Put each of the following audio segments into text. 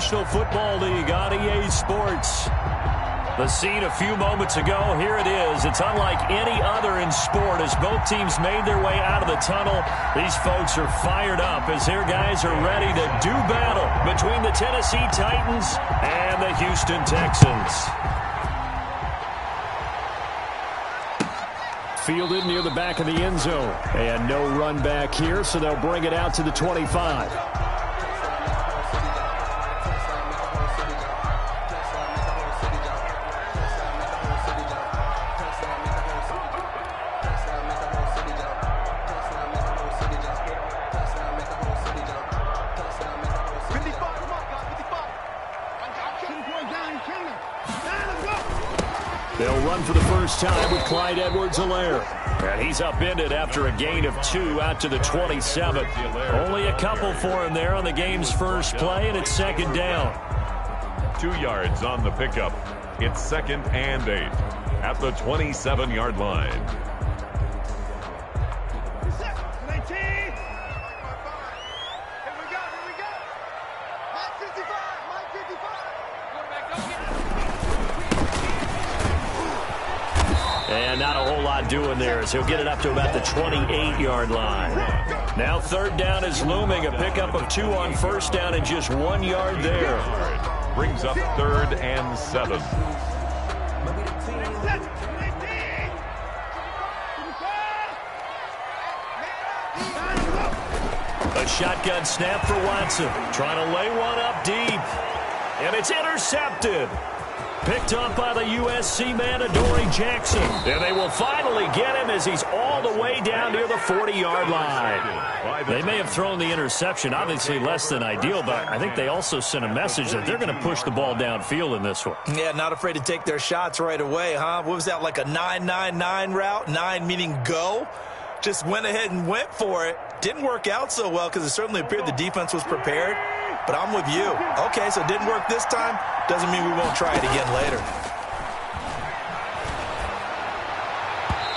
National Football League on EA Sports. The scene a few moments ago, here it is. It's unlike any other in sport as both teams made their way out of the tunnel. These folks are fired up as their guys are ready to do battle between the Tennessee Titans and the Houston Texans. Fielded near the back of the end zone. And no run back here, so they'll bring it out to the 25. They'll run for the first time with Clyde Edwards-Helaire. And he's upended after a gain of 2 out to the 27. Only a couple for him there on the game's first play, and it's second down. 2 yards on the pickup. It's 2nd and 8 at the 27-yard line. And not a whole lot doing there as he'll get it up to about the 28-yard line. Now 3rd down is looming. A pickup of 2 on 1st down and just 1 yard there. Brings up 3rd and 7. A shotgun snap for Watson. Trying to lay one up deep. And it's intercepted. Picked up by the USC man, Adoree Jackson. And they will finally get him as he's all the way down near the 40-yard line. They may have thrown the interception, obviously less than ideal, but I think they also sent a message that they're going to push the ball downfield in this one. Yeah, not afraid to take their shots right away, huh? What was that, like a 9-9-9 route? 9 meaning go? Just went ahead and went for it. Didn't work out so well because it certainly appeared the defense was prepared. But I'm with you. Okay, so it didn't work this time. Doesn't mean we won't try it again later.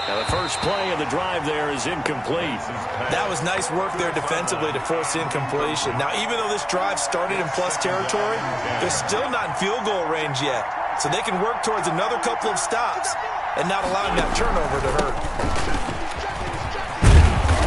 Now the first play of the drive there is incomplete. That was nice work there defensively to force incompletion. Now, even though this drive started in plus territory, they're still not in field goal range yet. So they can work towards another couple of stops and not allowing that turnover to hurt.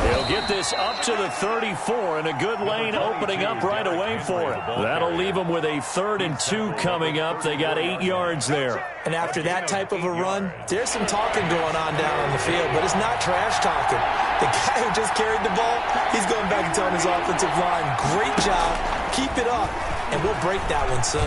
They'll get this up to the 34, and a good lane opening up right away for it. That'll leave them with a 3rd and 2 coming up. They got 8 yards there. And after that type of a run, there's some talking going on down on the field, but it's not trash talking. The guy who just carried the ball, he's going back and telling his offensive line, great job, keep it up, and we'll break that one soon.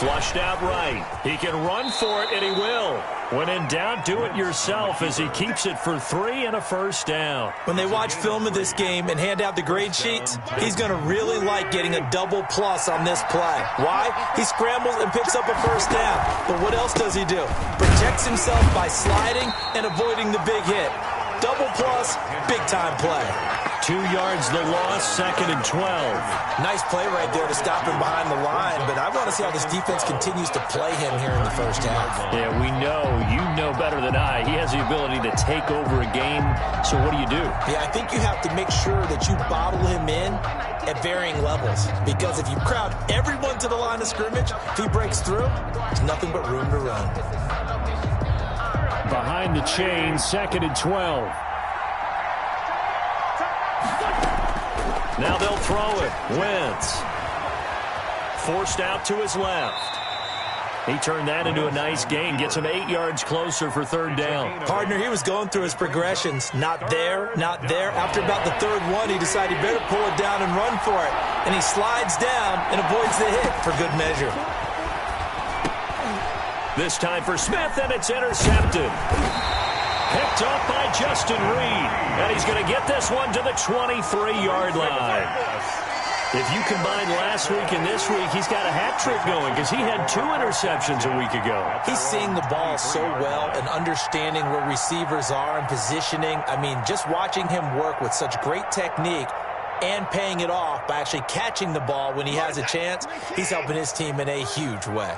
Flushed out right. He can run for it, and he will. When in doubt, do it yourself as he keeps it for 3 and a first down. When they watch film of this game and hand out the grade sheets, he's going to really like getting a double plus on this play. Why? He scrambles and picks up a first down. But what else does he do? Protects himself by sliding and avoiding the big hit. Double plus, big-time play. 2 yards the loss, 2nd and 12. Nice play right there to stop him behind the line, but I want to see how this defense continues to play him here in the first half. Yeah, we know, you know better than I, he has the ability to take over a game, so what do you do? Yeah, I think you have to make sure that you bottle him in at varying levels, because if you crowd everyone to the line of scrimmage, if he breaks through, there's nothing but room to run. Behind the chain, 2nd and 12. Now they'll throw it. Wentz. Forced out to his left. He turned that into a nice gain. Gets him 8 yards closer for 3rd down. Partner, he was going through his progressions. Not there, not there. After about the 3rd one, he decided he better pull it down and run for it. And he slides down and avoids the hit for good measure. This time for Smith, and it's intercepted. Picked up by Justin Reed. And he's going to get this one to the 23-yard line. If you combine last week and this week, he's got a hat trick going because he had 2 interceptions a week ago. He's seeing the ball so well and understanding where receivers are and positioning. I mean, just watching him work with such great technique and paying it off by actually catching the ball when he has a chance, he's helping his team in a huge way.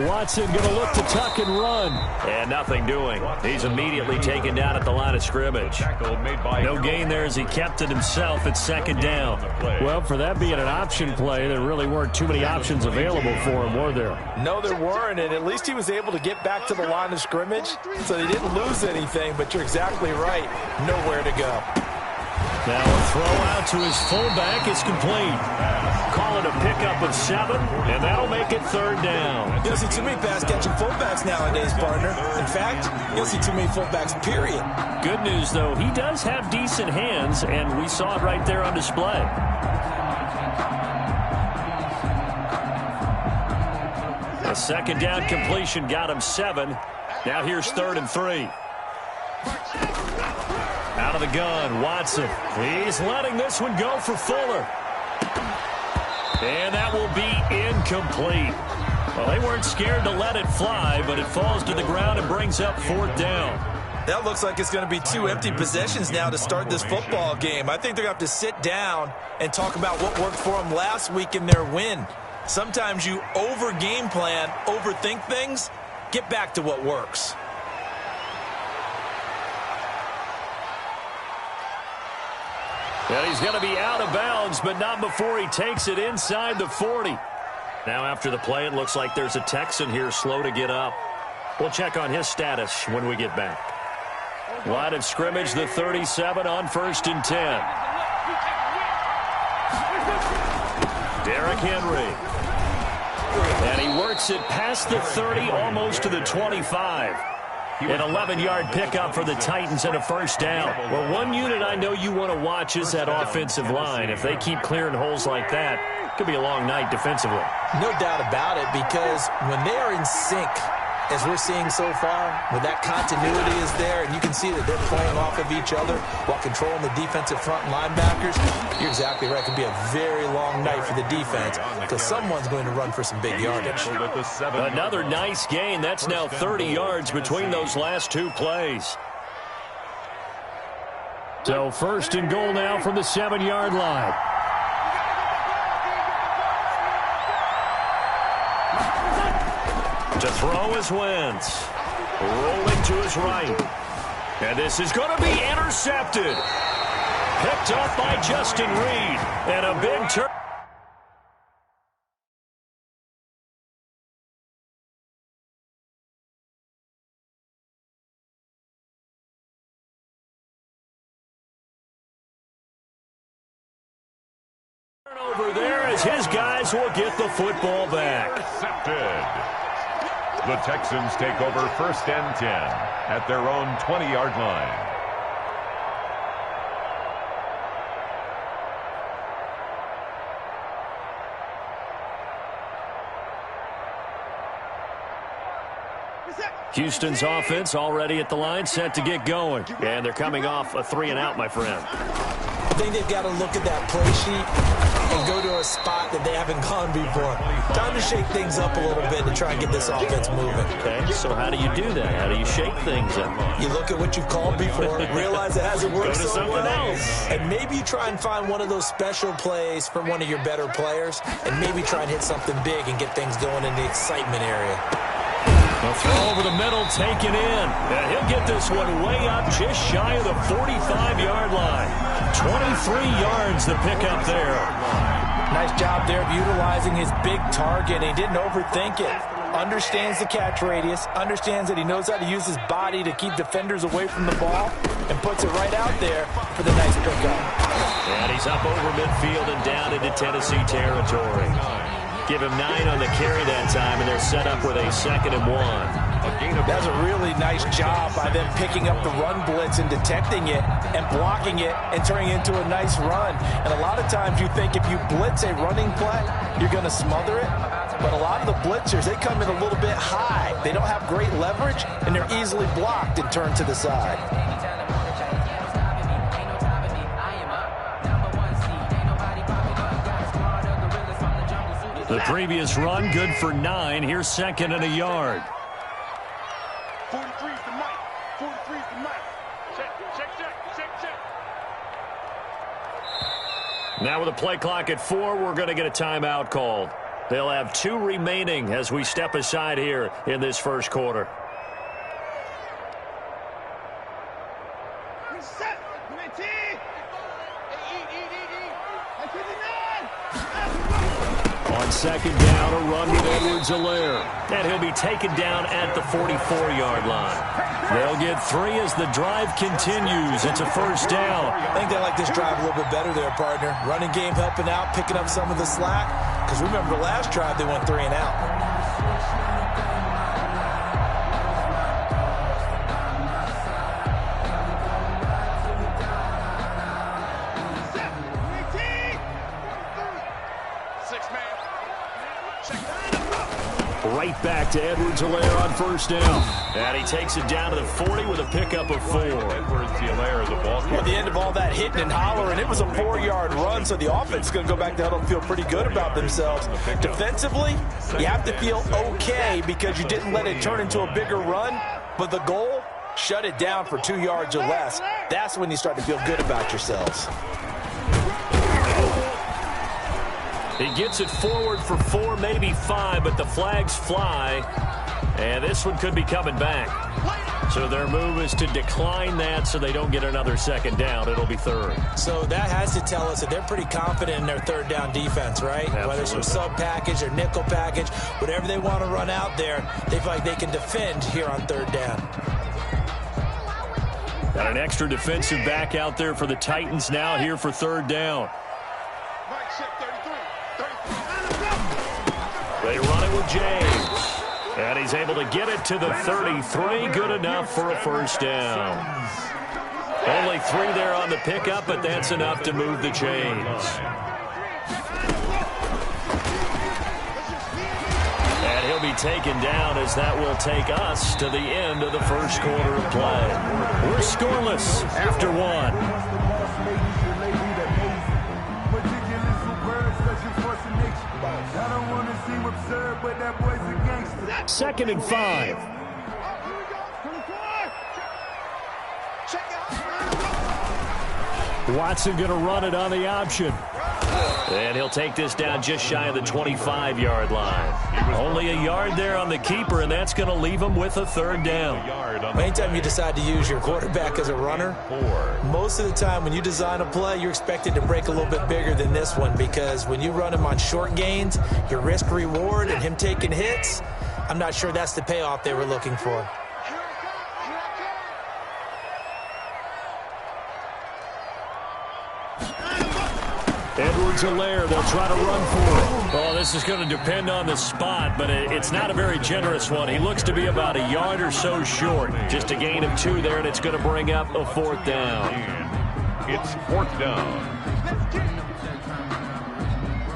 Watson going to look to tuck and run. And nothing doing. He's immediately taken down at the line of scrimmage. No gain there as he kept it himself at second down. Well, for that being an option play, there really weren't too many options available for him, were there? No, there weren't, and at least he was able to get back to the line of scrimmage, so they didn't lose anything, but you're exactly right. Nowhere to go. Now a throw out to his fullback is complete. Call it a pickup of 7, and that'll make it third down. You don't see too many pass-catching fullbacks nowadays, partner. In fact, you don't see too many fullbacks, period. Good news, though, he does have decent hands, and we saw it right there on display. A second down completion got him 7. Now here's 3rd and 3. Out of the gun, Watson. He's letting this one go for Fuller. And that will be incomplete. Well, they weren't scared to let it fly, but it falls to the ground and brings up 4th down. That looks like it's going to be 2 empty possessions now to start this football game. I think they're going to have to sit down and talk about what worked for them last week in their win. Sometimes you over-game plan, overthink things, get back to what works. And he's going to be out of bounds, but not before he takes it inside the 40. Now after the play, it looks like there's a Texan here slow to get up. We'll check on his status when we get back. Line of scrimmage, the 37 on 1st and 10. Derrick Henry. And he works it past the 30, almost to the 25. An 11-yard pickup for the Titans and a 1st down. Well, one unit I know you want to watch is that offensive line. If they keep clearing holes like that, it could be a long night defensively. No doubt about it, because when they are in sync, as we're seeing so far, when that continuity is there, and you can see that they're playing off of each other while controlling the defensive front linebackers, you're exactly right. It could be a very long night for the defense because someone's going to run for some big yardage. Another nice gain. That's now 30 yards between those last 2 plays. So 1st and goal now from the 7-yard line. To throw is Wentz. Rolling to his right. And this is going to be intercepted. Picked up by Justin Reed. And a big turn. Over there as his guys will get the football back. Intercepted. The Texans take over 1st and 10 at their own 20-yard line. Houston's offense already at the line, set to get going. And they're coming off a 3-and-out, my friend. I think they've got to look at that play sheet and go to a spot that they haven't gone before. Time to shake things up a little bit to try and get this offense moving. Okay, so how do you do that? How do you shake things up? You look at what you've called before, realize it hasn't worked so well, and maybe you try and find one of those special plays from one of your better players, and maybe try and hit something big and get things going in the excitement area. A throw over the middle, taken in. And he'll get this one way up just shy of the 45-yard line. 23 yards the pickup there. Nice job there of utilizing his big target. He didn't overthink it. Understands the catch radius. Understands that he knows how to use his body to keep defenders away from the ball. And puts it right out there for the nice pickup. And he's up over midfield and down into Tennessee territory. Give him 9 on the carry that time, and they're set up with a 2nd and 1. That's a really nice job by them picking up the run blitz and detecting it and blocking it and turning it into a nice run. And a lot of times you think if you blitz a running play, you're going to smother it. But a lot of the blitzers, they come in a little bit high. They don't have great leverage, and they're easily blocked and turned to the side. The previous run, good for 9. Here's 2nd and a yard. 43's the mic. 43's the mic. Check. Now with a play clock at 4, we're going to get a timeout called. They'll have 2 remaining as we step aside here in this first quarter. On second down, a run with Edwards-Helaire. And he'll be taken down at the 44-yard line. They'll get 3 as the drive continues. It's a first down. I think they like this drive a little bit better there, partner. Running game helping out, picking up some of the slack. Because remember, the last drive, they went 3 and out. Right back to Edwards-Helaire on first down. And he takes it down to the 40 with a pickup of 4. Edwards-Helaire, the ball. At the end of all that hitting and hollering, it was a 4-yard run, so the offense is going to go back to huddle and feel pretty good about themselves. Defensively, you have to feel okay because you didn't let it turn into a bigger run, but the goal, shut it down for 2 yards or less. That's when you start to feel good about yourselves. He gets it forward for 4, maybe 5, but the flags fly. And this one could be coming back. So their move is to decline that so they don't get another second down. It'll be 3rd. So that has to tell us that they're pretty confident in their third down defense, right? Absolutely. Whether it's from sub package or nickel package, whatever they want to run out there, they feel like they can defend here on third down. Got an extra defensive back out there for the Titans now here for third down. They run it with James. And he's able to get it to the 33. Good enough for a first down. Only 3 there on the pickup, but that's enough to move the chains. And he'll be taken down as that will take us to the end of the first quarter of play. We're scoreless after 1. Second and 5. Watson going to run it on the option. And he'll take this down just shy of the 25-yard line. Only a yard there on the keeper, and that's going to leave him with a third down. Anytime you decide to use your quarterback as a runner, most of the time when you design a play, you're expected to break a little bit bigger than this one because when you run him on short gains, your risk-reward and him taking hits, I'm not sure that's the payoff they were looking for. Edwards-Helaire, they'll try to run for it. Oh, this is going to depend on the spot, but it's not a very generous one. He looks to be about a yard or so short. Just a gain of 2 there, and it's going to bring up a 4th down. It's 4th down.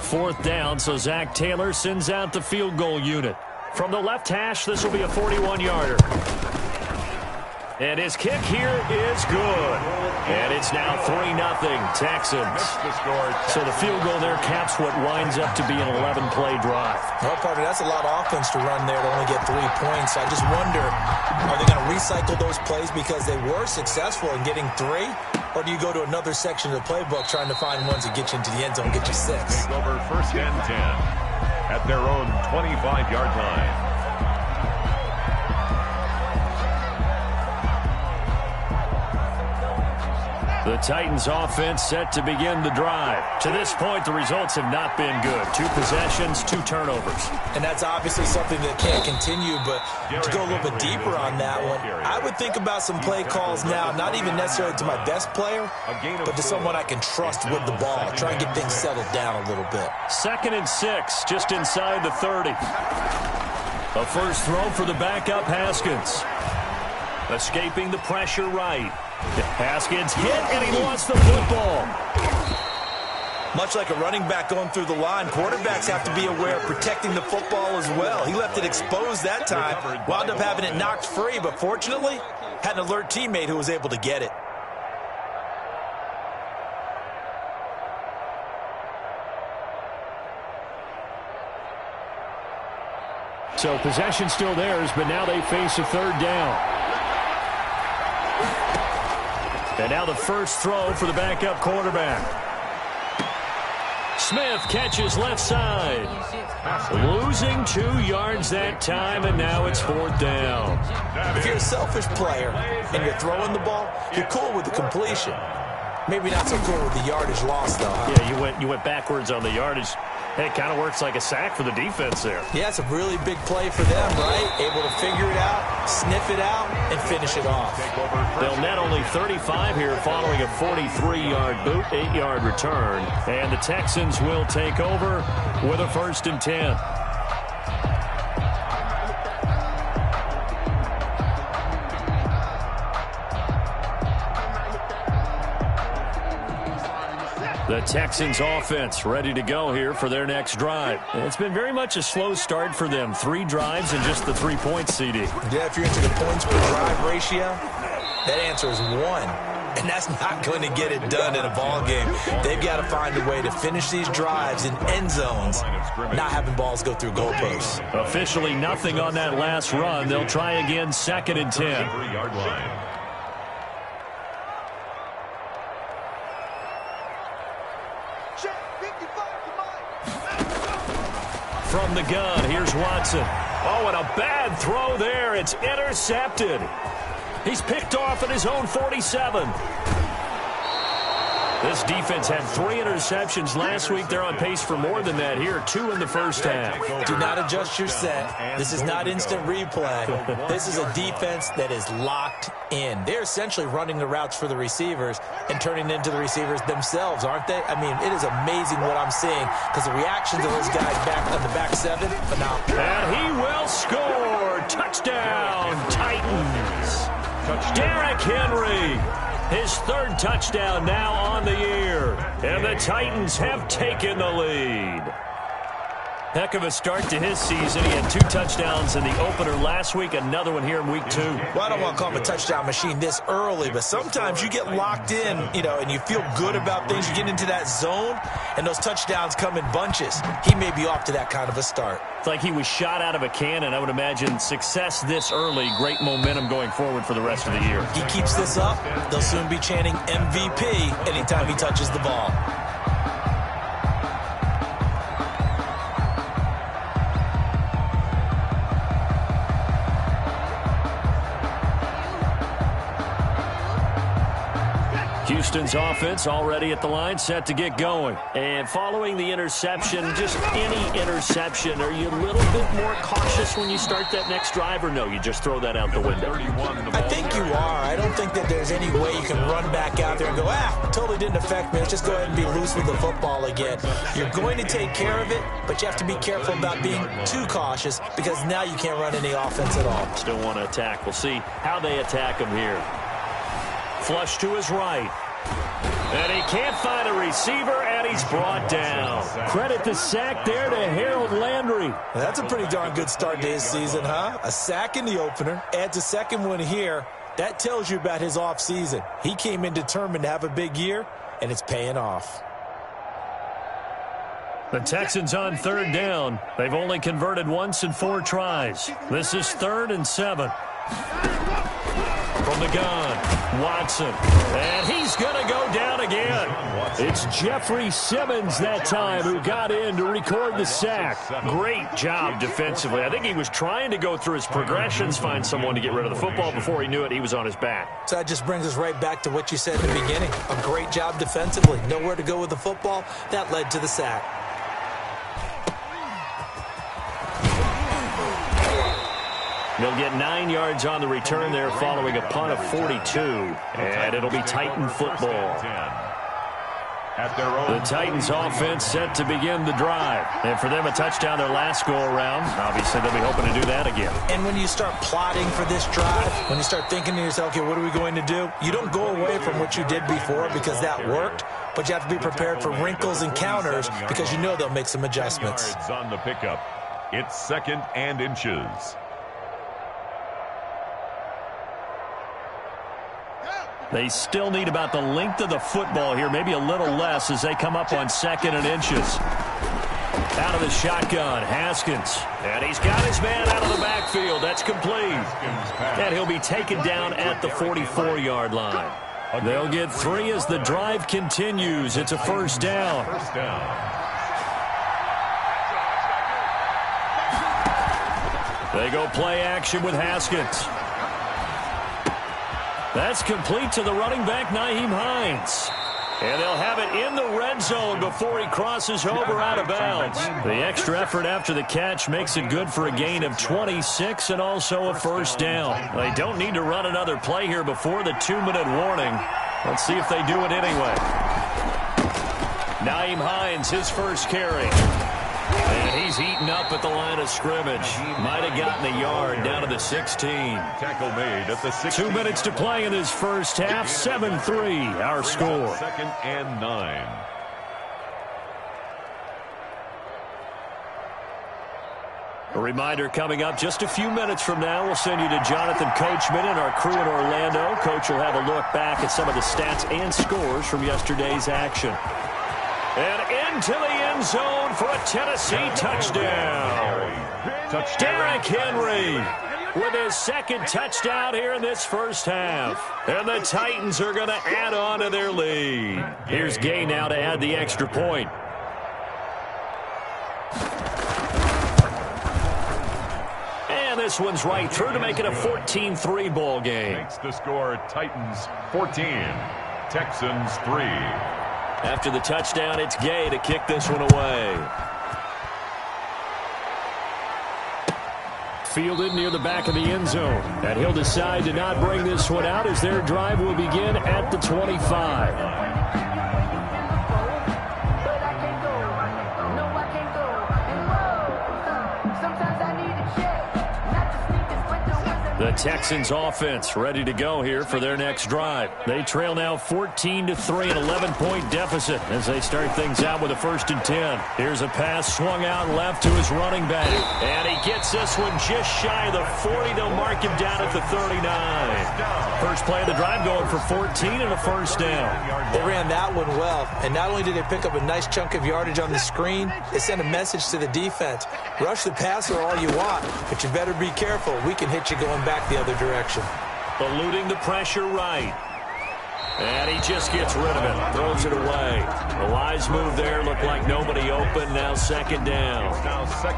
4th down, so Zach Taylor sends out the field goal unit. From the left hash, this will be a 41-yarder. And his kick here is good. And it's now 3-0 Texans. So the field goal there caps what winds up to be an 11-play drive. Well, partner, that's a lot of offense to run there to only get 3 points. I just wonder, are they going to recycle those plays because they were successful in getting 3? Or do you go to another section of the playbook trying to find ones that get you into the end zone and get you 6? Take over 1st and 10 at their own 25-yard line. The Titans offense set to begin the drive. To this point, the results have not been good. 2 possessions, 2 turnovers. And that's obviously something that can't continue, but to go a little bit deeper on that one, I would think about some play calls now, not even necessarily to my best player, but to someone I can trust with the ball. Try and get things settled down a little bit. 2nd and 6, just inside the 30. A first throw for the backup Haskins. Escaping the pressure right. Haskins hit, and he lost the football. Much like a running back going through the line, quarterbacks have to be aware of protecting the football as well. He left it exposed that time, wound up having it knocked free, but fortunately, had an alert teammate who was able to get it. So possession still theirs, but now they face a 3rd down. And now the first throw for the backup quarterback. Smith catches left side. Losing 2 yards that time, and now it's 4th down. If you're a selfish player and you're throwing the ball, you're cool with the completion. Maybe not so cool with the yardage loss, though, huh? Yeah, you went backwards on the yardage. Hey, it kind of works like a sack for the defense there. Yeah, it's a really big play for them, right? Able to figure it out, sniff it out, and finish it off. They'll net only 35 here following a 43-yard boot, 8-yard return. And the Texans will take over with a 1st and 10. The Texans offense ready to go here for their next drive. It's been very much a slow start for them. 3 drives and just the 3 points, CD. Yeah, if you're into the points per drive ratio, that answer is 1. And that's not going to get it done in a ball game. They've got to find a way to finish these drives in end zones, not having balls go through goalposts. Officially nothing on that last run. They'll try again 2nd and 10. 3-yard line. From the gun, here's Watson. Oh, and a bad throw there. It's intercepted. He's picked off at his own 47. This defense had 3 interceptions last week. They're on pace for more than that here. 2 in the first half. Do not adjust your set. This is not instant replay. This is a defense that is locked in. They're essentially running the routes for the receivers and turning into the receivers themselves, aren't they? I mean, it is amazing what I'm seeing because the reactions of those guys back on the back 7, phenomenal. And he will score. Touchdown, Titans. Derrick Henry. His 3rd touchdown now on the year. And the Titans have taken the lead. Heck of a start to his season. He had 2 touchdowns in the opener last week, another one here in week 2. Well, I don't want to call him a touchdown machine this early, but sometimes you get locked in, and you feel good about things. You get into that zone, and those touchdowns come in bunches. He may be off to that kind of a start. It's like he was shot out of a cannon. I would imagine success this early, great momentum going forward for the rest of the year. He keeps this up, they'll soon be chanting MVP anytime he touches the ball. Houston's offense already at the line, set to get going. And following the interception, just any interception, are you a little bit more cautious when you start that next drive, or no, you just throw that out the window? I think you are. I don't think that there's any way you can run back out there and go, totally didn't affect me. Let's just go ahead and be loose with the football again. You're going to take care of it, but you have to be careful about being too cautious because now you can't run any offense at all. Still want to attack. We'll see how they attack him here. Flush to his right. And he can't find a receiver, and he's brought down. Credit the sack there to Harold Landry. That's a pretty darn good start to his season, huh? A sack in the opener, adds a second one here. That tells you about his offseason. He came in determined to have a big year, and it's paying off. The Texans on 3rd down. They've only converted once in 4 tries. This is 3rd and 7. From the gun, Watson. And he's going to go down again. It's Jeffrey Simmons that time who got in to record the sack. Great job defensively. I think he was trying to go through his progressions, find someone to get rid of the football. Before he knew it, he was on his back. So that just brings us right back to what you said in the beginning. A great job defensively. Nowhere to go with the football. That led to the sack. They'll get 9 yards on the return there following a punt of 42. And it'll be Titan football. The Titans offense set to begin the drive. And for them, a touchdown their last go-around. Obviously, they'll be hoping to do that again. And when you start plotting for this drive, when you start thinking to yourself, okay, what are we going to do? You don't go away from what you did before because that worked. But you have to be prepared for wrinkles and counters because you know they'll make some adjustments. On the pickup, it's 2nd and inches. They still need about the length of the football here, maybe a little less as they come up on 2nd and inches. Out of the shotgun, Haskins. And he's got his man out of the backfield. That's complete. And he'll be taken down at the 44-yard line. They'll get 3 as the drive continues. It's a 1st down. They go play action with Haskins. That's complete to the running back, Nyheim Hines. And they'll have it in the red zone before he crosses over out of bounds. The extra effort after the catch makes it good for a gain of 26 and also a first down. They don't need to run another play here before the 2-minute warning. Let's see if they do it anyway. Nyheim Hines, his first carry. And he's eaten up at the line of scrimmage. Might have gotten a yard down to the 16. Tackle made at the 16. 2 minutes to play in this first half. 7-3, our score. 2nd and 9. A reminder coming up just a few minutes from now. We'll send you to Jonathan Coachman and our crew in Orlando. Coach will have a look back at some of the stats and scores from yesterday's action. And into the end zone for a Tennessee touchdown. Derrick Henry with his second touchdown here in this first half. And the Titans are going to add on to their lead. Here's Gay now to add the extra point. And this one's right through to make it a 14-3 ball game. Makes the score Titans 14, Texans 3. After the touchdown, it's Gay to kick this one away. Fielded near the back of the end zone. And he'll decide to not bring this one out as their drive will begin at the 25. The Texans offense ready to go here for their next drive. They trail now 14-3, an 11-point deficit as they start things out with a 1st and 10. Here's a pass swung out left to his running back. And he gets this one just shy of the 40. They'll mark him down at the 39. First play of the drive going for 14 and a first down. They ran that one well, and not only did they pick up a nice chunk of yardage on the screen, they sent a message to the defense. Rush the passer all you want, but you better be careful. We can hit you going back the other direction. Eluding the pressure right. And he just gets rid of it. Throws it away. A wise move there. Looked like nobody open. Now 2nd down.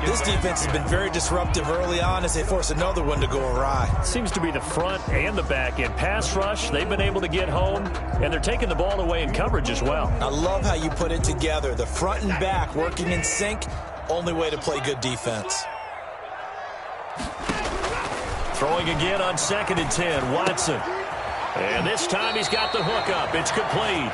This defense has been very disruptive early on as they force another one to go awry. Seems to be the front and the back end. Pass rush, they've been able to get home, and they're taking the ball away in coverage as well. I love how you put it together. The front and back working in sync. Only way to play good defense. Throwing again on 2nd and 10. Watson. And this time he's got the hook up. It's complete.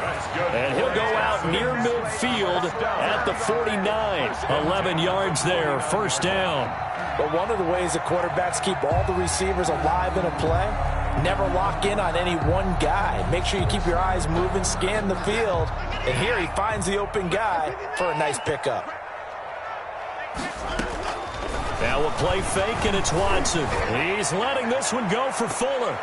And he'll go out near midfield at the 49. 11 yards there. First down. But one of the ways the quarterbacks keep all the receivers alive in a play, never lock in on any one guy. Make sure you keep your eyes moving, scan the field. And here he finds the open guy for a nice pickup. Now a play fake, and it's Watson. He's letting this one go for Fuller.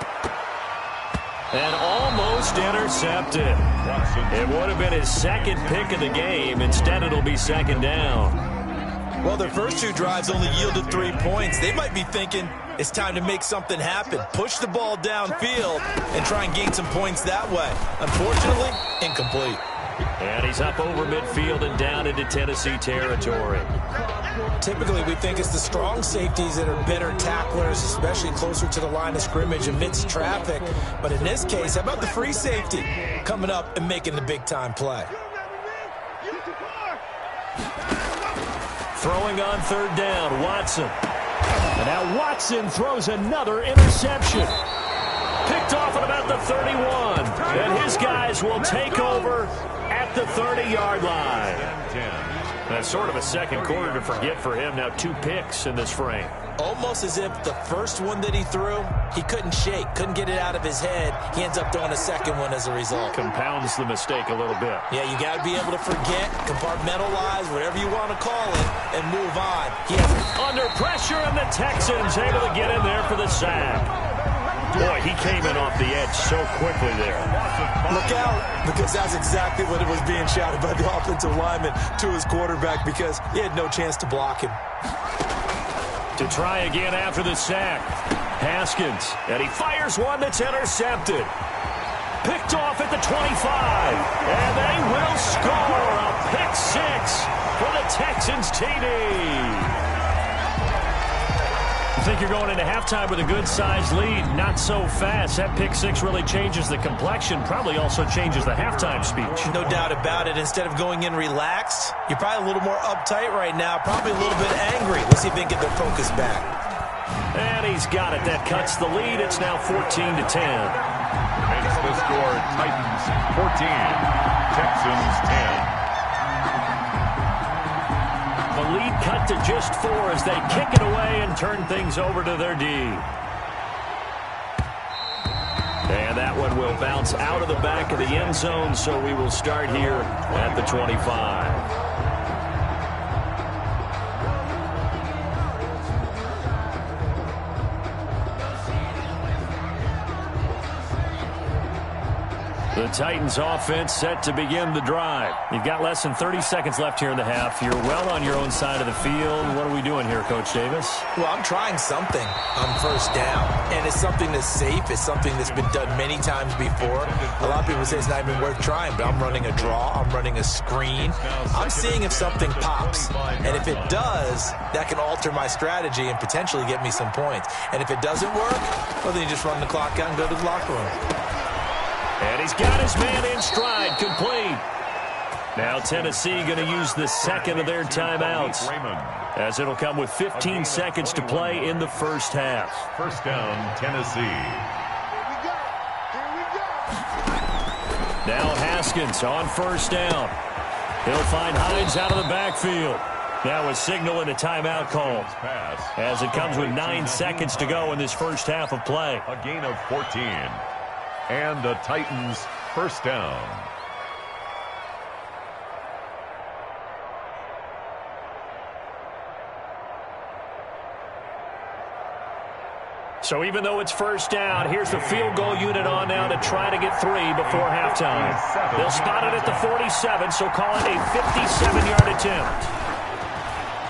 And almost intercepted. It would have been his second pick of the game. Instead, it'll be 2nd down. Well, their first 2 drives only yielded 3 points. They might be thinking it's time to make something happen. Push the ball downfield and try and gain some points that way. Unfortunately, incomplete. And he's up over midfield and down into Tennessee territory. Typically, we think it's the strong safeties that are better tacklers, especially closer to the line of scrimmage amidst traffic. But in this case, how about the free safety coming up and making the big-time play? Throwing on 3rd down, Watson. And now Watson throws another interception. Picked off at about the 31. And his guys will take over at the 30-yard line. That's sort of a second quarter to forget for him. Now 2 picks in this frame. Almost as if the first one that he threw, he couldn't shake, couldn't get it out of his head. He ends up throwing a second one as a result. Compounds the mistake a little bit. Yeah, you got to be able to forget, compartmentalize, whatever you want to call it, and move on. He has under pressure, and the Texans able to get in there for the sack. Boy, he came in off the edge so quickly there. Look out, because that's exactly what it was being shouted by the offensive lineman to his quarterback, because he had no chance to block him. To try again after the sack. Haskins, and he fires one that's intercepted. Picked off at the 25, and they will score a pick 6 for the Texans TD. think you're going into halftime with a good-sized lead. Not so fast. That pick six really changes the complexion. Probably also changes the halftime speech. No doubt about it. Instead of going in relaxed, you're probably a little more uptight right now. Probably a little bit angry. Let's see if they can get their focus back. And he's got it. That cuts the lead. It's now 14-10. Makes the score Titans 14, Texans 10. The lead cut to just 4 as they kick it away and turn things over to their D. And that one will bounce out of the back of the end zone, so we will start here at the 25. The Titans offense set to begin the drive. You've got less than 30 seconds left here in the half. You're well on your own side of the field. What are we doing here, Coach Davis? Well, I'm trying something on first down, and it's something that's safe. It's something that's been done many times before. A lot of people say it's not even worth trying, but I'm running a draw. I'm running a screen. I'm seeing if something pops, and if it does, that can alter my strategy and potentially get me some points. And if it doesn't work, well, then you just run the clock out and go to the locker room. And he's got his man in stride, complete. Now Tennessee going to use the second of their timeouts, as it'll come with 15 seconds to play in the first half. First down, Tennessee. Now Haskins on first down. He'll find Hines out of the backfield. Now a signal and a timeout call, as it comes with 9 seconds to go in this first half of play. A gain of 14. And the Titans first down. So even though it's first down, here's the field goal unit on now to try to get 3 before halftime. They'll spot it at the 47, so call it a 57-yard attempt.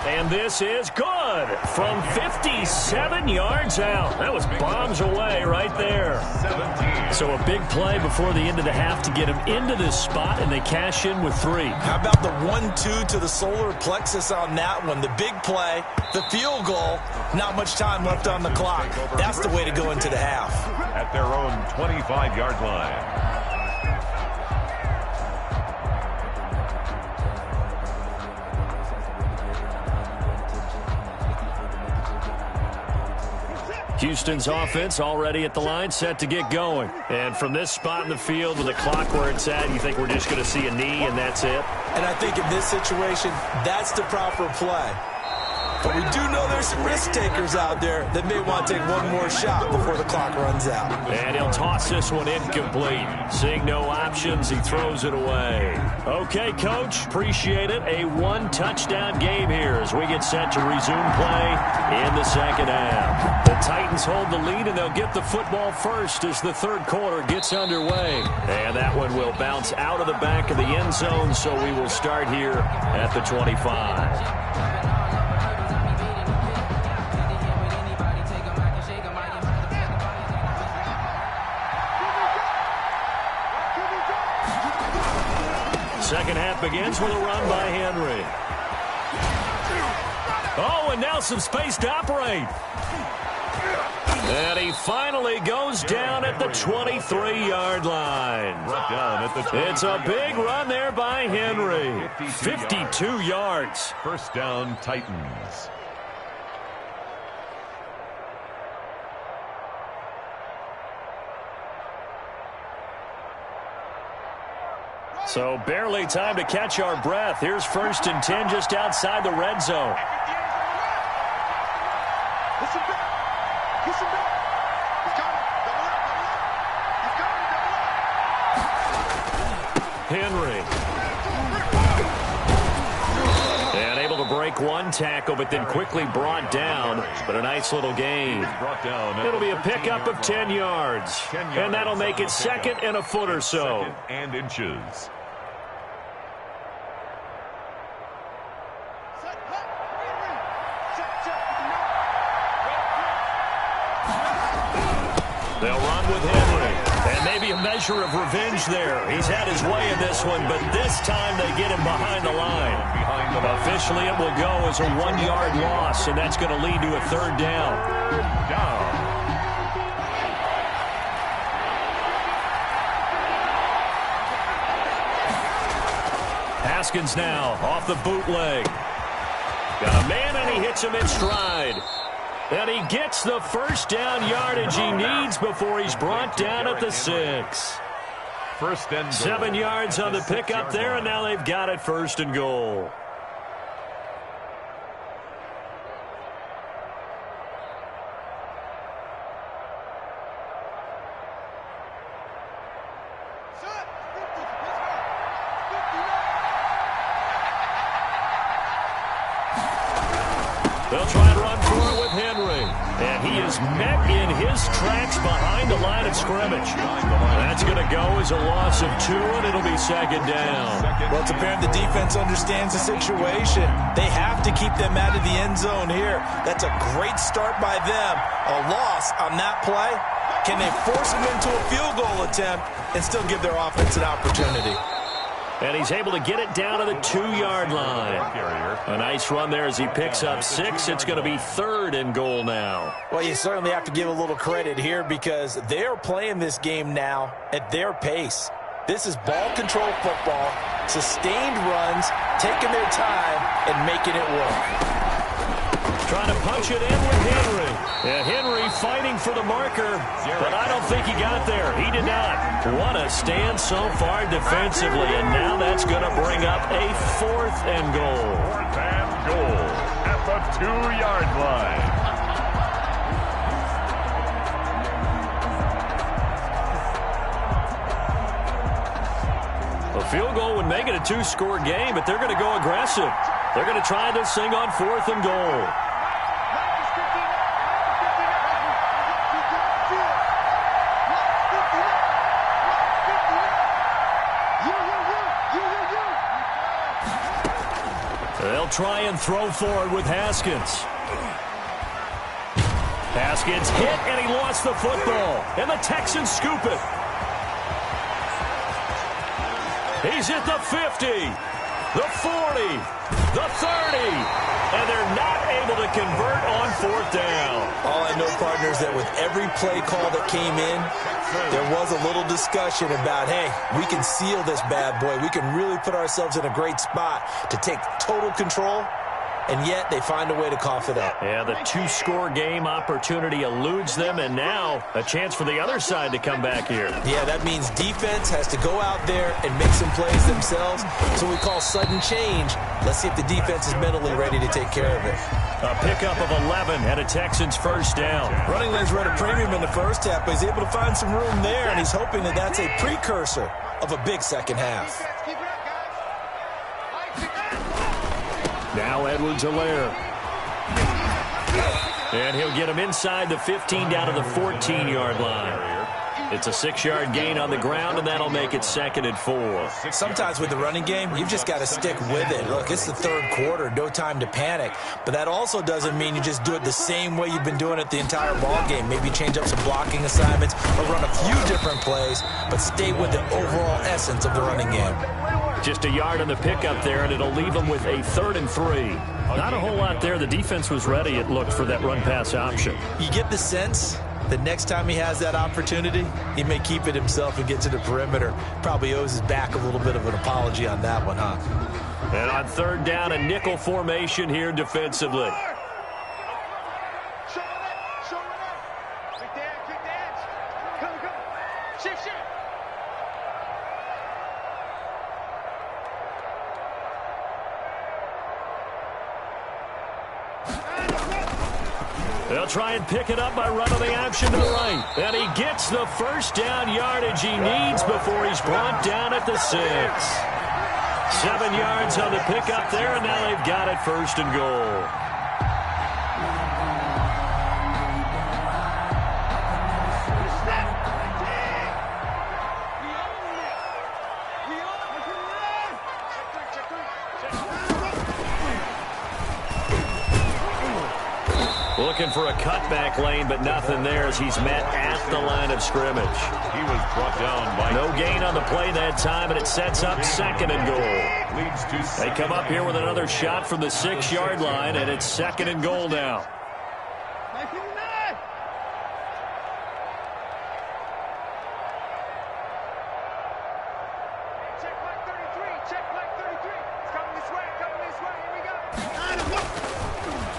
And this is good from 57 yards out. That was bombs away right there. 17. So a big play before the end of the half to get him into this spot, and they cash in with 3. How about the 1-2 to the solar plexus on that one? The big play, the field goal, not much time left on the clock. That's the way to go into the half. At their own 25-yard line. Houston's offense already at the line, set to get going. And from this spot in the field with the clock where it's at, you think we're just going to see a knee and that's it? And I think in this situation, that's the proper play. But we do know there's some risk takers out there that may want to take one more shot before the clock runs out. And he'll toss this one incomplete. Seeing no options, he throws it away. Okay, Coach, appreciate it. A 1-touchdown game here as we get set to resume play in the second half. The Titans hold the lead, and they'll get the football first as the third quarter gets underway. And that one will bounce out of the back of the end zone, so we will start here at the 25. Second half begins with a run by Henry. Oh, and now some space to operate. And he finally goes down at the 23-yard line. It's a big run there by Henry. 52 yards. First down, Titans. So barely time to catch our breath. Here's 1st and 10 just outside the red zone. Listen back. Listen back. He's coming. Double up. He's coming. Double up. Henry. And able to break one tackle, but then quickly brought down. But a nice little gain. It'll be a pickup of 10 yards. And that'll make it 2nd and a foot or so. 2nd and inches. They'll run with Henry. And maybe a measure of revenge there. He's had his way in this one, but this time they get him behind the line. Officially, it will go as a 1-yard loss, and that's going to lead to a third down. Haskins now off the bootleg. Got a man, and he hits him in stride. And he gets the first down yardage he needs before he's brought down at the 6. First and goal. 7 yards on the pickup there, and now they've got it first and goal. They'll try and run for it with Henry. And he is met in his tracks behind the line of scrimmage. That's going to go as a loss of 2, and it'll be second down. Well, it's apparent the defense understands the situation. They have to keep them out of the end zone here. That's a great start by them. A loss on that play. Can they force them into a field goal attempt and still give their offense an opportunity? And he's able to get it down to the 2-yard line. A nice run there as he picks up 6. It's going to be third and goal now. Well, you certainly have to give a little credit here because they're playing this game now at their pace. This is ball control football, sustained runs, taking their time, and making it work. Trying to punch it in with Henry. And Henry fighting for the marker, but I don't think he got there. He did not. What a stand so far defensively, and now that's going to bring up a 4th and goal. 4th and goal at the 2-yard line. A field goal would make it a 2-score game, but they're going to go aggressive. They're going to try this thing on 4th and goal. They'll try and throw forward with Haskins. Haskins hit, and he lost the football. And the Texans scoop it. He's at the 50, the 40, the 30, and they're not able to convert on 4th down. All I know, partners, that with every play call that came in, there was a little discussion about, hey, we can seal this bad boy. We can really put ourselves in a great spot to take total control, and yet they find a way to cough it up. Yeah, the 2-score game opportunity eludes them, and now a chance for the other side to come back here. Yeah, that means defense has to go out there and make some plays themselves. So we call sudden change. Let's see if the defense is mentally ready to take care of it. A pickup of 11 and a Texans first down. Running lanes were at a premium in the first half, but he's able to find some room there, and he's hoping that that's a precursor of a big second half. Now Edwards-Helaire. And he'll get him inside the 15 down to the 14-yard line. It's a 6-yard gain on the ground, and that'll make it 2nd and 4. Sometimes with the running game, you've just got to stick with it. Look, it's the 3rd quarter, no time to panic. But that also doesn't mean you just do it the same way you've been doing it the entire ball game. Maybe change up some blocking assignments or run a few different plays, but stay with the overall essence of the running game. Just a yard on the pickup there, and it'll leave them with a 3rd and 3. Not a whole lot there. The defense was ready, it looked, for that run-pass option. You get the sense that next time he has that opportunity, he may keep it himself and get to the perimeter. Probably owes his back a little bit of an apology on that one, huh? And on 3rd down, a nickel formation here defensively. They'll try and pick it up by running the option to the right. And he gets the first down yardage he needs before he's brought down at the 6. 7 yards on the pickup there, and now they've got it 1st and goal. Looking for a cutback lane, but nothing there as he's met at the line of scrimmage. He was brought down by... No gain on the play that time, and it sets up 2nd and goal. Leads to... They come up here with another shot from the 6-yard line, and it's 2nd and goal now.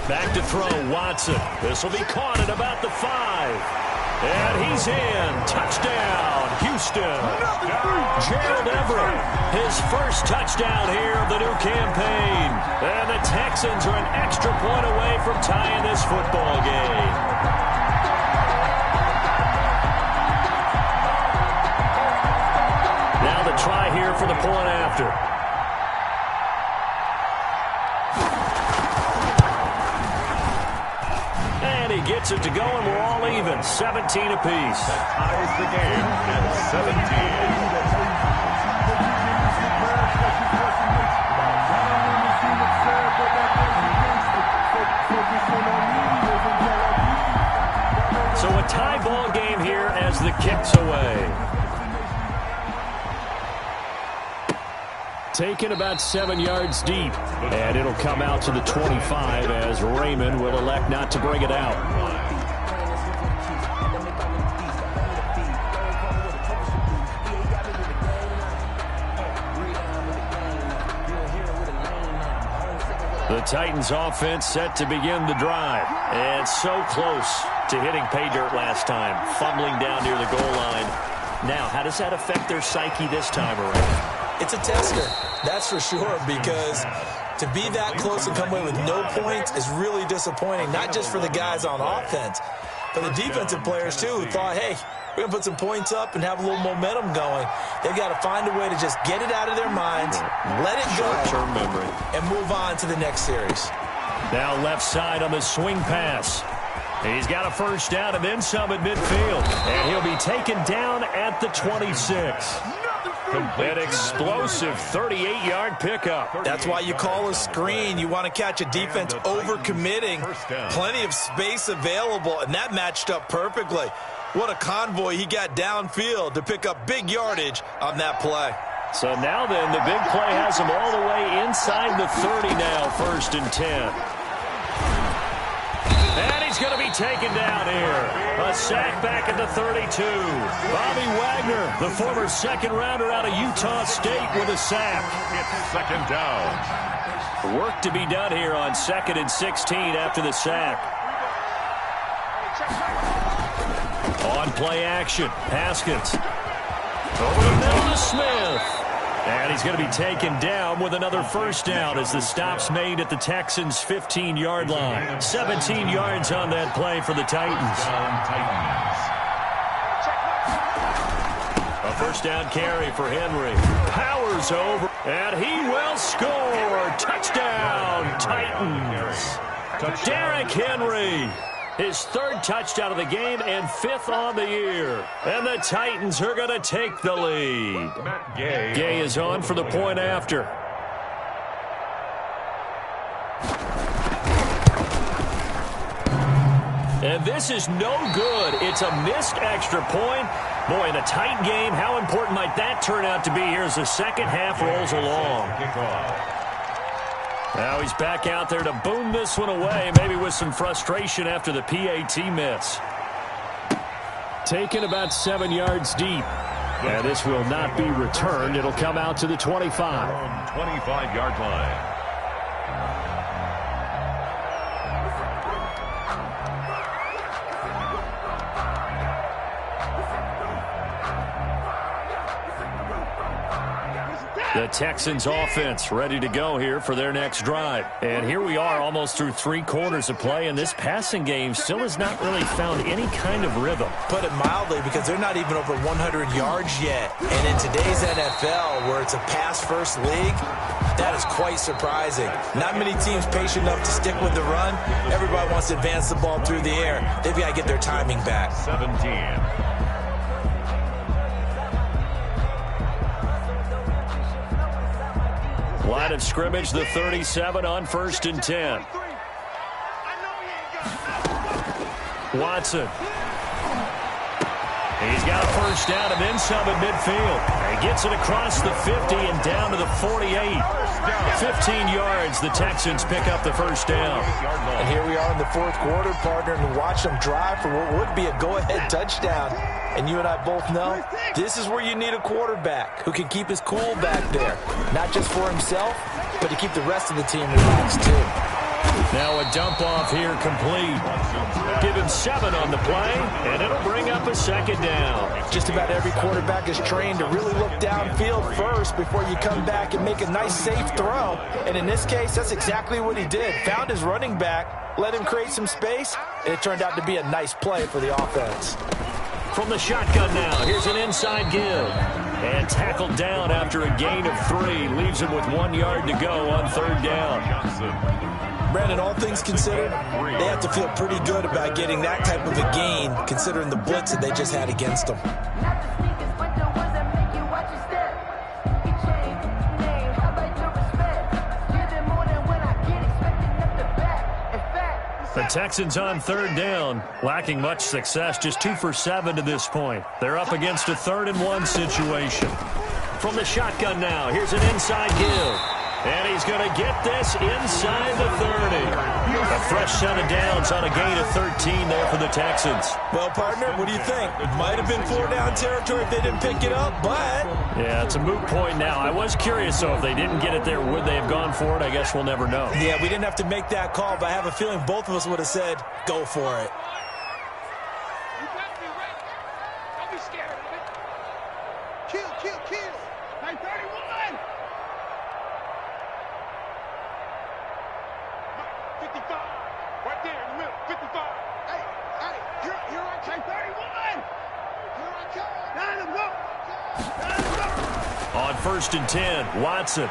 Back to throw, Watson. This will be caught at about the 5. And he's in. Touchdown, Houston. Gerald Everett, his first touchdown here of the new campaign. And the Texans are an extra point away from tying this football game. Now the try here for the point after. He gets it to go, and we're all even. 17 apiece. That ties the game at 17. So a tie ball game here as the kick's away. Taken about 7 yards deep, and it'll come out to the 25 as Raymond will elect not to bring it out. The Titans offense set to begin the drive, and so close to hitting pay dirt last time, fumbling down near the goal line. Now, how does that affect their psyche this time around? It's a tester, that's for sure, because to be that close and come away with no points is really disappointing, not just for the guys on offense, but the defensive players, too, who thought, hey, we're going to put some points up and have a little momentum going. They've got to find a way to just get it out of their minds, let it go, short-term memory, and move on to the next series. Now left side on the swing pass. He's got a first down and then some at midfield, and he'll be taken down at the 26. An explosive 38-yard pickup. That's why you call a screen. You want to catch a defense overcommitting. Plenty of space available, and that matched up perfectly. What a convoy he got downfield to pick up big yardage on that play. So now then, the big play has him all the way inside the 30 now, 1st and 10. And he's going to be taken down here. A sack back at the 32. Bobby Wagner, the former 2nd-rounder out of Utah State, with a sack. It's 2nd down. Work to be done here on 2nd and 16 after the sack. On play action, Haskins. Over the middle to Smith. And he's going to be taken down with another first down as the stop's made at the Texans' 15-yard line. 17 yards on that play for the Titans. A first down carry for Henry. Powers over, and he will score. Touchdown, Titans. Derrick Henry. His 3rd touchdown of the game and 5th on the year. And the Titans are going to take the lead. Gay is on for the point after. And this is no good. It's a missed extra point. Boy, in a tight game, how important might that turn out to be here as the second half rolls along. Now he's back out there to boom this one away, maybe with some frustration after the PAT miss. Taken about 7 yards deep. And this will not be returned. It'll come out to the 25. 25-yard line. The Texans offense ready to go here for their next drive. And here we are almost through 3 quarters of play, and this passing game still has not really found any kind of rhythm. Put it mildly, because they're not even over 100 yards yet. And in today's NFL, where it's a pass-first league, that is quite surprising. Not many teams patient enough to stick with the run. Everybody wants to advance the ball through the air. They've got to get their timing back. 17. Line of scrimmage, the 37 on 1st and 10. Watson. He's got a first down and then some at midfield. He gets it across the 50 and down to the 48. 15 yards. The Texans pick up the first down. And here we are in the fourth quarter, partner, and watch them drive for what would be a go-ahead touchdown. And you and I both know this is where you need a quarterback who can keep his cool back there. Not just for himself, but to keep the rest of the team relaxed too. Now a dump off here complete. Give him 7 on the play, and it'll bring up a second down. Just about every quarterback is trained to really look downfield first before you come back and make a nice, safe throw. And in this case, that's exactly what he did. Found his running back, let him create some space, and it turned out to be a nice play for the offense. From the shotgun now, here's an inside give. And tackled down after a gain of 3. Leaves him with 1 yard to go on third down. Brandon, all things considered, they have to feel pretty good about getting that type of a gain, considering the blitz that they just had against them. The Texans on third down, lacking much success, just 2 for 7 to this point. They're up against a 3rd and 1 situation. From the shotgun now, here's an inside give. And he's going to get this inside the 30. A fresh set of downs on a gain of 13 there for the Texans. Well, partner, what do you think? It might have been 4-down territory if they didn't pick it up, but... Yeah, it's a moot point now. I was curious, though, if they didn't get it there, would they have gone for it? I guess we'll never know. Yeah, we didn't have to make that call, but I have a feeling both of us would have said, go for it. Don't be scared of it. Kill. Hey, 31. 55. Right there in the middle. 55. Hey, here I come. 31. Here I come. Line him up. On 1st and 10, Watson.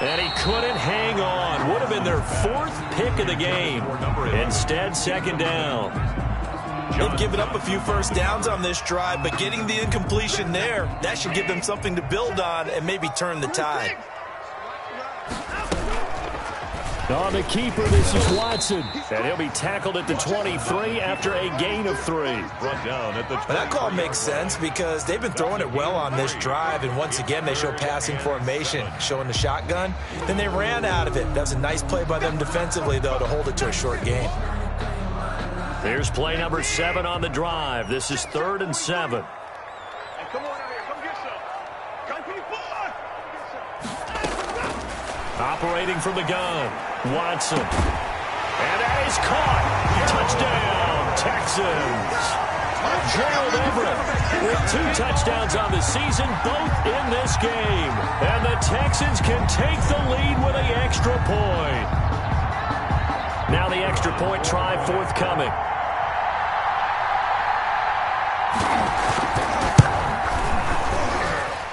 And he couldn't hang on. Would have been their 4th pick of the game. Instead, 2nd down. They've given up a few first downs on this drive, but getting the incompletion there, that should give them something to build on and maybe turn the tide. On the keeper, this is Watson. And he'll be tackled at the 23 after a gain of 3. Brought down at the 20. That call makes sense because they've been throwing it well on this drive, and once again they show passing formation, showing the shotgun. Then they ran out of it. That was a nice play by them defensively, though, to hold it to a short gain. Here's play number 7 on the drive. This is 3rd and 7. Hey, come on out here. Come get some. Come for your boy. Operating from the gun, Watson. And that is caught. Touchdown, Texans. Gerald Everett with 2 touchdowns on the season, both in this game. And the Texans can take the lead with an extra point. Now the extra point try forthcoming.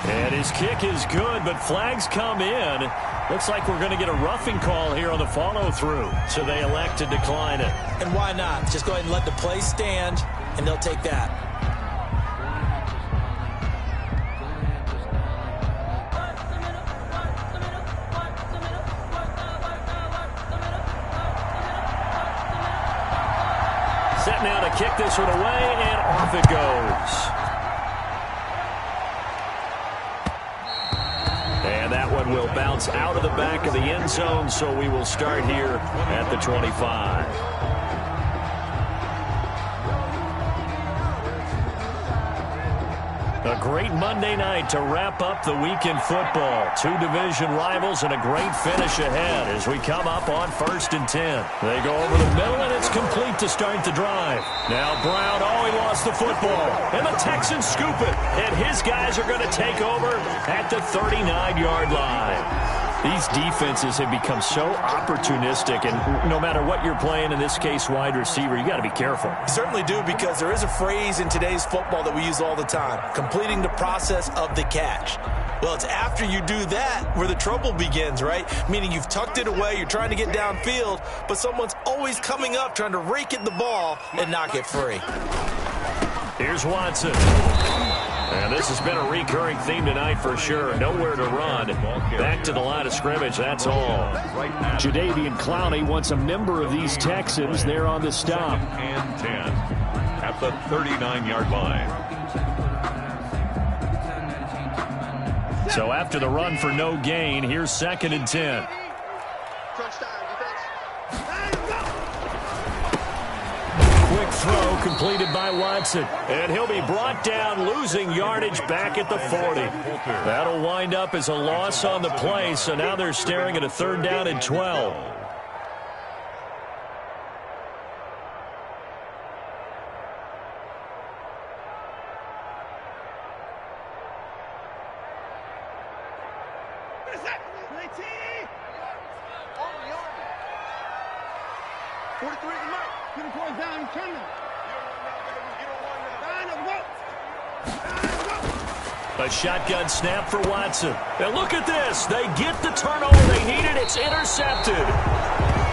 And his kick is good, but flags come in. Looks like we're going to get a roughing call here on the follow-through, so they elect to decline it. And why not? Just go ahead and let the play stand, and they'll take that. Set now to kick this one away, and off it goes. And that one will bounce out of the back of the end zone, so we will start here at the 25. A great Monday night to wrap up the week in football. 2 division rivals and a great finish ahead as we come up on 1st and 10. They go over the middle, and it's complete to start the drive. Now Brown, he lost the football. And the Texans scoop it. And his guys are going to take over at the 39-yard line. These defenses have become so opportunistic, and no matter what you're playing, in this case wide receiver, you got to be careful. You certainly do, because there is a phrase in today's football that we use all the time, completing the process of the catch. Well, it's after you do that where the trouble begins, right? Meaning you've tucked it away, you're trying to get downfield, but someone's always coming up trying to rake at the ball and knock it free. Here's Watson. And this has been a recurring theme tonight for sure. Nowhere to run. Back to the line of scrimmage, that's all. Jadeveon Clowney wants a member of these Texans there on the stop. And 10 at the 39-yard line. So after the run for no gain, here's 2nd and 10. Quick throw completed by Watson. And he'll be brought down, losing yardage back at the 40. That'll wind up as a loss on the play, so now they're staring at a 3rd down and 12. A shotgun snap for Watson. And look at this. They get the turnover they needed. It's intercepted.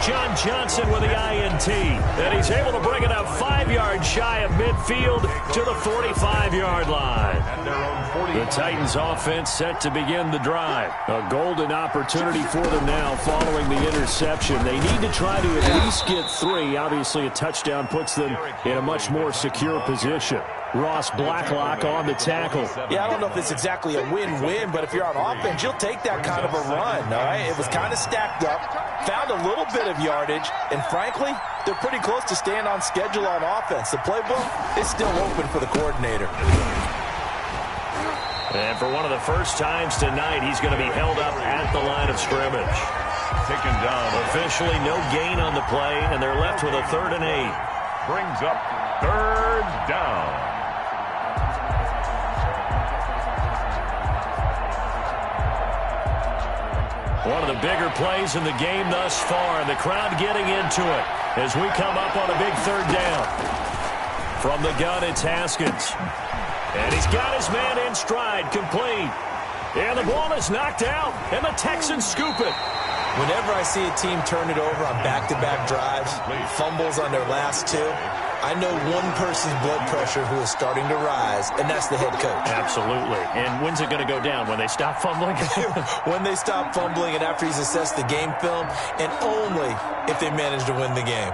John Johnson with the INT. And he's able to bring it up 5 yards shy of midfield to the 45-yard line. The Titans offense set to begin the drive. A golden opportunity for them now following the interception. They need to try to at least get 3. Obviously, a touchdown puts them in a much more secure position. Ross Blacklock on the tackle. Yeah, I don't know if it's exactly a win-win, but if you're on offense, you'll take that kind of a run, all right? It was kind of stacked up, found a little bit of yardage, and frankly, they're pretty close to staying on schedule on offense. The playbook is still open for the coordinator. And for one of the first times tonight, he's going to be held up at the line of scrimmage. Taken down. Officially no gain on the play, and they're left with a 3rd and 8. Brings up 3rd down. One of the bigger plays in the game thus far, and the crowd getting into it as we come up on a big 3rd down. From the gun, it's Haskins. And he's got his man in stride, complete. And the ball is knocked out, and the Texans scoop it. Whenever I see a team turn it over on back-to-back drives, fumbles on their last 2, I know one person's blood pressure who is starting to rise, and that's the head coach. Absolutely. And when's it going to go down? When they stop fumbling? When they stop fumbling and after he's assessed the game film, and only if they manage to win the game.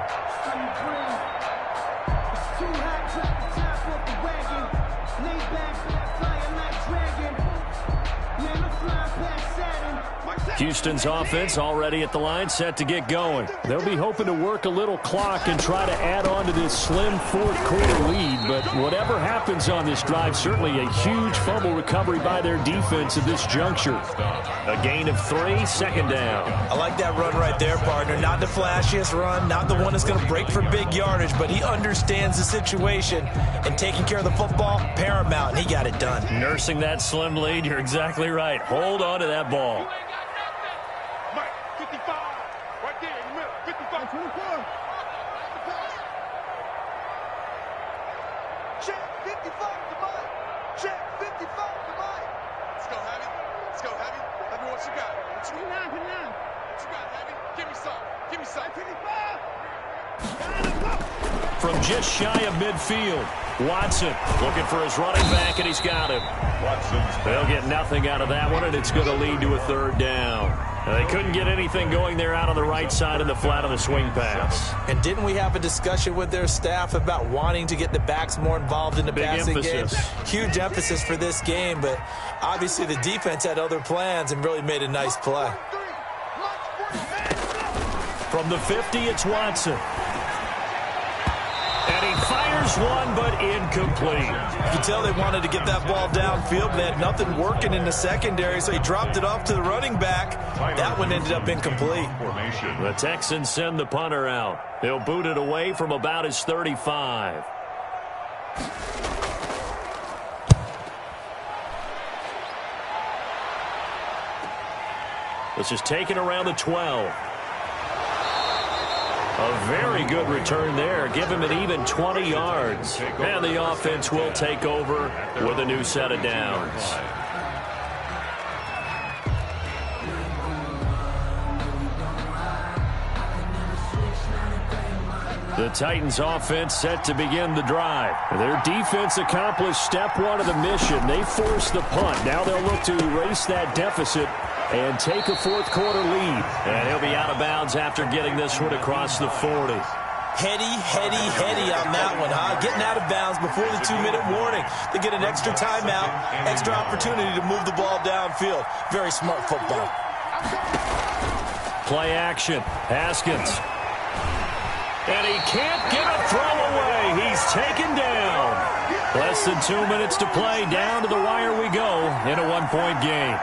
Houston's offense already at the line, set to get going. They'll be hoping to work a little clock and try to add on to this slim 4th quarter lead. But whatever happens on this drive, certainly a huge fumble recovery by their defense at this juncture. A gain of 3, 2nd down. I like that run right there, partner. Not the flashiest run, not the one that's going to break for big yardage, but he understands the situation, and taking care of the football, paramount, and he got it done. Nursing that slim lead, you're exactly right. Hold on to that ball. 29. What you got, Heavy? Give me some. Give me some. 55. From just shy of midfield, Watson looking for his running back, and he's got him. They'll get nothing out of that one, and it's going to lead to a 3rd down. Now, they couldn't get anything going there out on the right side in the flat of the swing pass. And didn't we have a discussion with their staff about wanting to get the backs more involved in the passing game? Huge emphasis for this game, but obviously the defense had other plans and really made a nice play. From the 50, it's Watson. And he fires one, but incomplete. You can tell they wanted to get that ball downfield, but they had nothing working in the secondary, so he dropped it off to the running back. That one ended up incomplete. The Texans send the punter out. He'll boot it away from about his 35. This is taken around the 12. A very good return there. Give him an even 20 yards. And the offense will take over with a new set of downs. The Titans offense set to begin the drive. Their defense accomplished step one of the mission. They forced the punt. Now they'll look to erase that deficit and take a fourth quarter lead. And he'll be out of bounds after getting this one across the 40. Heady on that one, huh? Getting out of bounds before the 2-minute warning. They get an extra timeout, extra opportunity to move the ball downfield. Very smart football. Play action. Haskins. And he can't get a throw away. He's taken down. Less than 2 minutes to play. Down to the wire we go in a one-point game.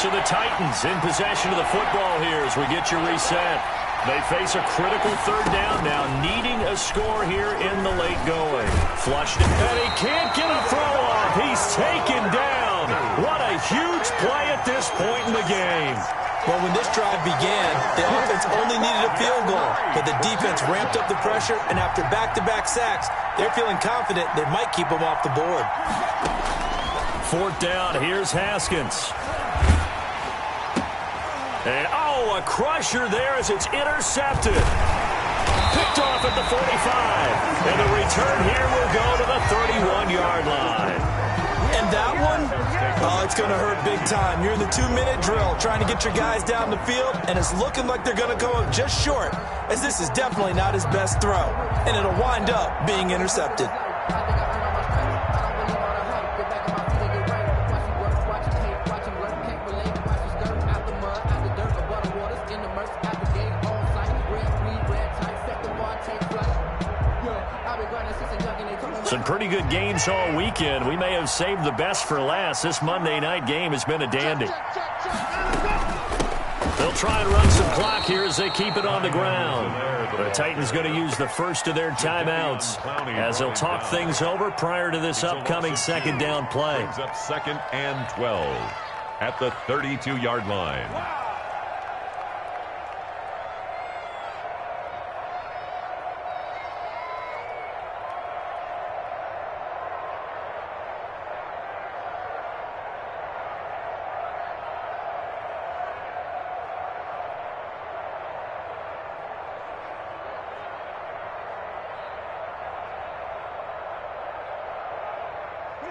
So the Titans in possession of the football here as we get you reset. They face a critical third down now, needing a score here in the late going. Flushed it, and he can't get a throw off. He's taken down. What a huge play at this point in the game. Well, when this drive began, the offense only needed a field goal, but the defense ramped up the pressure, and after back-to-back sacks, they're feeling confident they might keep them off the board. Fourth down, here's Haskins. And, a crusher there as it's intercepted. Picked off at the 45. And the return here will go to the 31-yard line. And that one, it's going to hurt big time. You're in the 2-minute drill trying to get your guys down the field, and it's looking like they're going to go just short, as this is definitely not his best throw. And it'll wind up being intercepted. Some pretty good games all weekend. We may have saved the best for last. This Monday night game has been a dandy. They'll try and run some clock here as they keep it on the ground. The Titans going to use the first of their timeouts as they'll talk things over prior to this upcoming second down play. Brings up 2nd and 12 at the 32-yard line.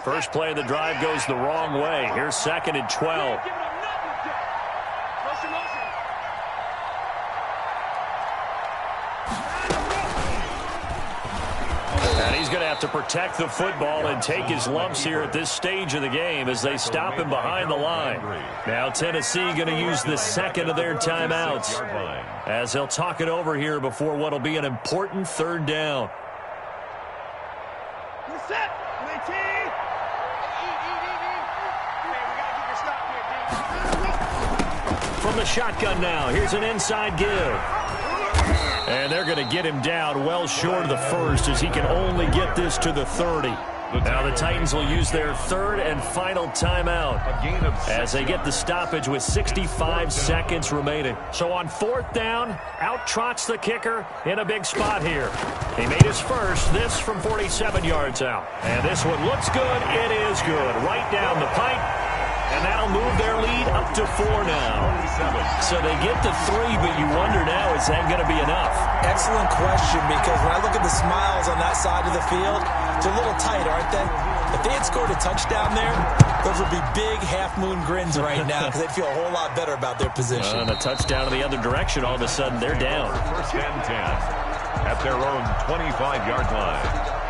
First play of the drive goes the wrong way. Here's 2nd and 12. And he's going to have to protect the football and take his lumps here at this stage of the game as they stop him behind the line. Now Tennessee going to use the second of their timeouts as they'll talk it over here before what will be an important third down. From the shotgun now, here's an inside give. And they're going to get him down well short of the first as he can only get this to the 30. Now the Titans will use their third and final timeout as they get the stoppage with 65 seconds remaining. So on fourth down, out trots the kicker in a big spot here. He made his first, this from 47 yards out. And this one looks good. It is good. Right down the pipe. And that'll move their lead up to 4 now. So they get to 3, but you wonder now, is that going to be enough? Excellent question, because when I look at the smiles on that side of the field, they're a little tight, aren't they? If they had scored a touchdown there, those would be big half-moon grins right now because they'd feel a whole lot better about their position. And a touchdown in the other direction, all of a sudden they're down. 1st and 10 at their own 25-yard line.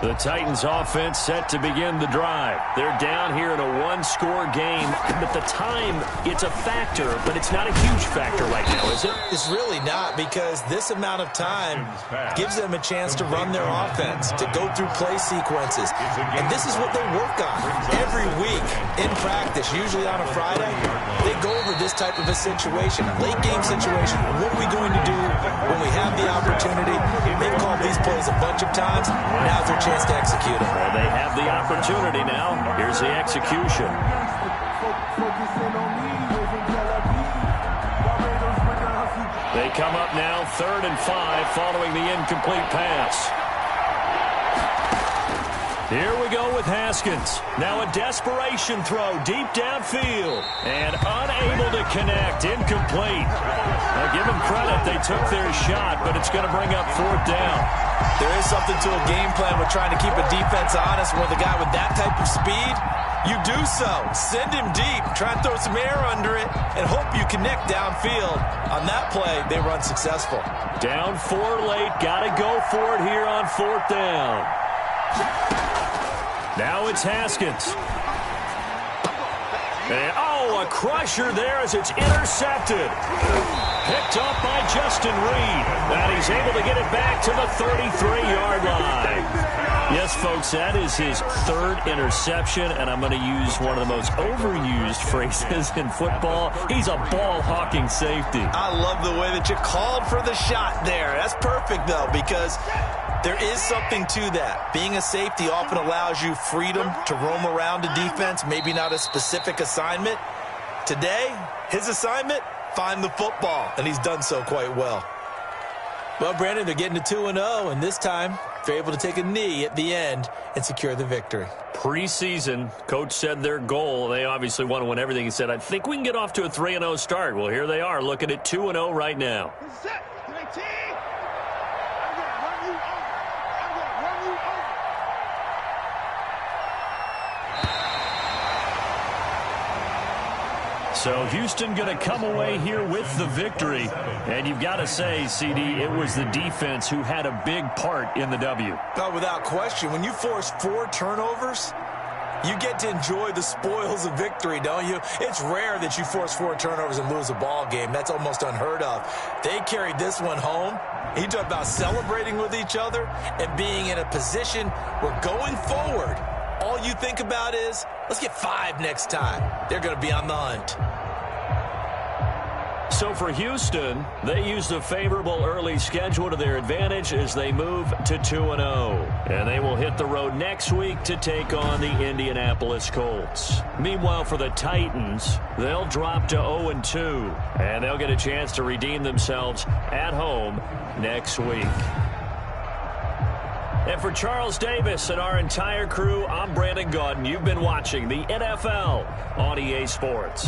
The Titans offense set to begin the drive. They're down here in a one-score game, but the time, it's a factor, but it's not a huge factor right now, is it? It's really not, because this amount of time gives them a chance to run their offense, to go through play sequences. And this is what they work on every week in practice, usually on a Friday. They go over this type of a situation, a late-game situation. What are we going to do when we have the opportunity? They've called these plays a bunch of times. Now's their chance to execute them. Well, they have the opportunity now. Here's the execution. They come up now 3rd and 5 following the incomplete pass. Here we go with Haskins. Now a desperation throw deep downfield. And unable to connect. Incomplete. Now give them credit. They took their shot, but it's going to bring up 4th down. There is something to a game plan with trying to keep a defense honest. With a guy with that type of speed, you do so. Send him deep. Try and throw some air under it and hope you connect downfield. On that play, they run successful. Down 4 late. Got to go for it here on 4th down. Now it's Haskins. And, a crusher there as it's intercepted. Picked up by Justin Reed. And he's able to get it back to the 33-yard line. Yes, folks, that is his 3rd interception, and I'm going to use one of the most overused phrases in football. He's a ball-hawking safety. I love the way that you called for the shot there. That's perfect, though, because there is something to that. Being a safety often allows you freedom to roam around a defense, maybe not a specific assignment. Today, his assignment, find the football, and he's done so quite well. Well, Brandon, they're getting to 2-0, and this time they're able to take a knee at the end and secure the victory. Preseason, Coach said their goal, they obviously want to win everything. He said, I think we can get off to a 3-0 start. Well, here they are looking at 2-0 right now. So Houston going to come away here with the victory. And you've got to say, CD, it was the defense who had a big part in the W. No, without question. When you force 4 turnovers, you get to enjoy the spoils of victory, don't you? It's rare that you force 4 turnovers and lose a ball game. That's almost unheard of. They carried this one home. He talked about celebrating with each other and being in a position where going forward, all you think about is, let's get 5 next time. They're going to be on the hunt. So for Houston, they used a favorable early schedule to their advantage as they move to 2-0. And they will hit the road next week to take on the Indianapolis Colts. Meanwhile, for the Titans, they'll drop to 0-2. And they'll get a chance to redeem themselves at home next week. And for Charles Davis and our entire crew, I'm Brandon Gaudin. You've been watching the NFL on EA Sports.